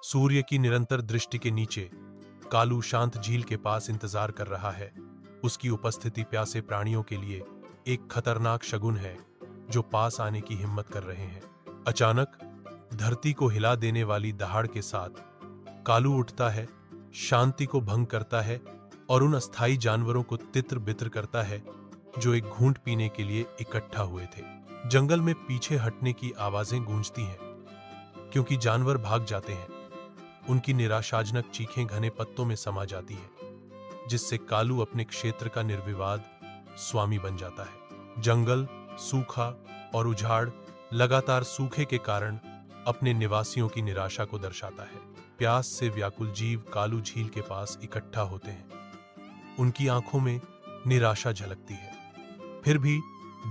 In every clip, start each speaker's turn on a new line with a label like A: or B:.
A: सूर्य की निरंतर दृष्टि के नीचे कालू शांत झील के पास इंतजार कर रहा है। उसकी उपस्थिति प्यासे प्राणियों के लिए एक खतरनाक शगुन है जो पास आने की हिम्मत कर रहे हैं। अचानक धरती को हिला देने वाली दहाड़ के साथ कालू उठता है, शांति को भंग करता है और उन अस्थायी जानवरों को तितर बितर करता है जो एक घूंट पीने के लिए इकट्ठा हुए थे। जंगल में पीछे हटने की आवाजें गूंजती हैं क्योंकि जानवर भाग जाते हैं। उनकी निराशाजनक चीखें घने पत्तों में समा जाती हैं, जिससे कालू अपने क्षेत्र का निर्विवाद स्वामी बन जाता है। जंगल सूखा और उजाड़ लगातार सूखे के कारण अपने निवासियों की निराशा को दर्शाता है। प्यास से व्याकुल जीव कालू झील के पास इकट्ठा होते हैं। उनकी आंखों में निराशा झलकती है, फिर भी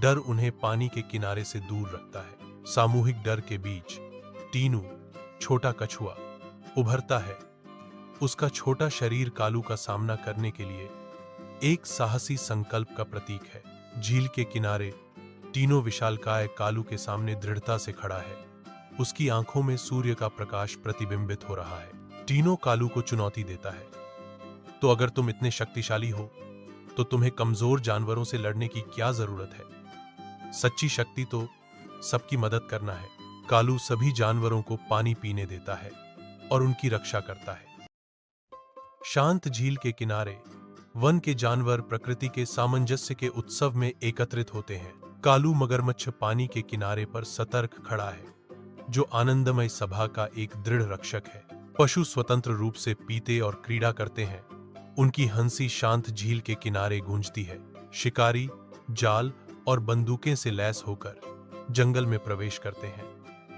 A: डर उन्हें पानी के किनारे से दूर रखता है। सामूहिक डर के बीच टीनू, छोटा कछुआ, उभरता है। उसका छोटा शरीर कालू का सामना करने के लिए एक साहसी संकल्प का प्रतीक है। झील के किनारे टीनो विशालकाय कालू के सामने दृढ़ता से खड़ा है। उसकी आंखों में सूर्य का प्रकाश प्रतिबिंबित हो रहा है। टीनो कालू को चुनौती देता है, तो अगर तुम इतने शक्तिशाली हो तो तुम्हें कमजोर जानवरों से लड़ने की क्या जरूरत है? सच्ची शक्ति तो सबकी मदद करना है। कालू सभी जानवरों को पानी पीने देता है और उनकी रक्षा करता है। शांत झील के किनारे वन के जानवर प्रकृति के सामंजस्य के उत्सव में एकत्रित होते हैं। कालू मगरमच्छ पानी के किनारे पर सतर्क खड़ा है, जो आनंदमय सभा का एक दृढ़ रक्षक है। पशु स्वतंत्र रूप से पीते और क्रीड़ा करते हैं। उनकी हंसी शांत झील के किनारे गूंजती है। शिकारी जाल और बंदूकें से लैस होकर जंगल में प्रवेश करते हैं।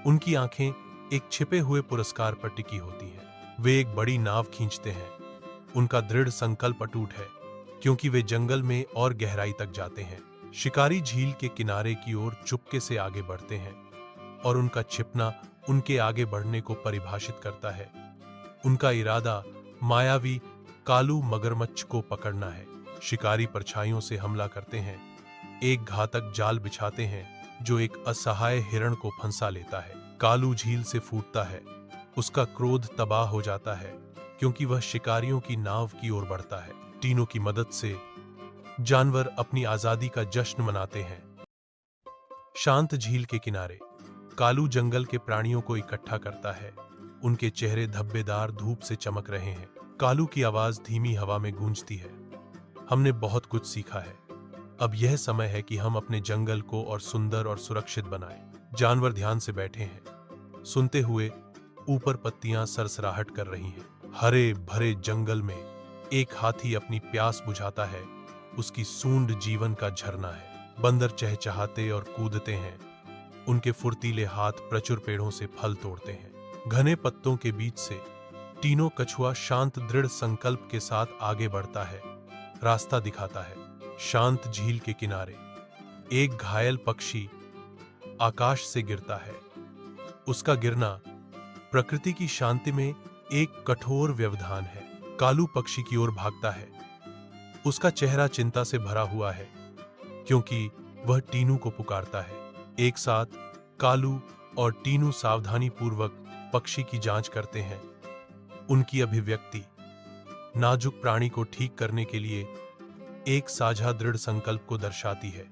A: उनकी आंखें एक छिपे हुए पुरस्कार पर टिकी होती हैं। वे एक बड़ी नाव खींचते हैं। उनका दृढ़ संकल्प अटूट है, क्योंकि वे जंगल में और गहराई तक जाते हैं। शिकारी झील के किनारे की ओर चुपके से आगे बढ़ते हैं और उनका छिपना उनके आगे बढ़ने को परिभाषित करता है। उनका इरादा मायावी कालू मगरमच्छ को पकड़ना है। शिकारी परछाइयों से हमला करते हैं, एक घातक जाल बिछाते हैं जो एक असहाय हिरण को फंसा लेता है। कालू झील से फूटता है। उसका क्रोध तबाह हो जाता है, क्योंकि वह शिकारियों की नाव की ओर बढ़ता है। टीनों की मदद से जानवर अपनी आजादी का जश्न मनाते हैं। शांत झील के किनारे कालू जंगल के प्राणियों को इकट्ठा करता है। उनके चेहरे धब्बेदार धूप से चमक रहे हैं। कालू की आवाज धीमी हवा में गूंजती है। हमने बहुत कुछ सीखा है। अब यह समय है कि हम अपने जंगल को और सुंदर और सुरक्षित बनाएं। जानवर ध्यान से बैठे हैं, सुनते हुए। ऊपर पत्तियां सरसराहट कर रही हैं। हरे भरे जंगल में एक हाथी अपनी प्यास बुझाता है। उसकी सूंड जीवन का झरना है। बंदर चहचहाते और कूदते हैं। उनके फुर्तीले हाथ प्रचुर पेड़ों से फल तोड़ते हैं। घने पत्तों के बीच से टीनो कछुआ शांत दृढ़ संकल्प के साथ आगे बढ़ता है, रास्ता दिखाता है। शांत झील के किनारे एक घायल पक्षी आकाश से गिरता है। उसका गिरना प्रकृति की शांति में एक कठोर व्यवधान है। कालू पक्षी की ओर भागता है। उसका चेहरा चिंता से भरा हुआ है, क्योंकि वह टीनू को पुकारता है। एक साथ कालू और टीनू सावधानी पूर्वक पक्षी की जांच करते हैं। उनकी अभिव्यक्ति नाजुक प्राणी को ठीक करने के लिए एक साझा दृढ़ संकल्प को दर्शाती है।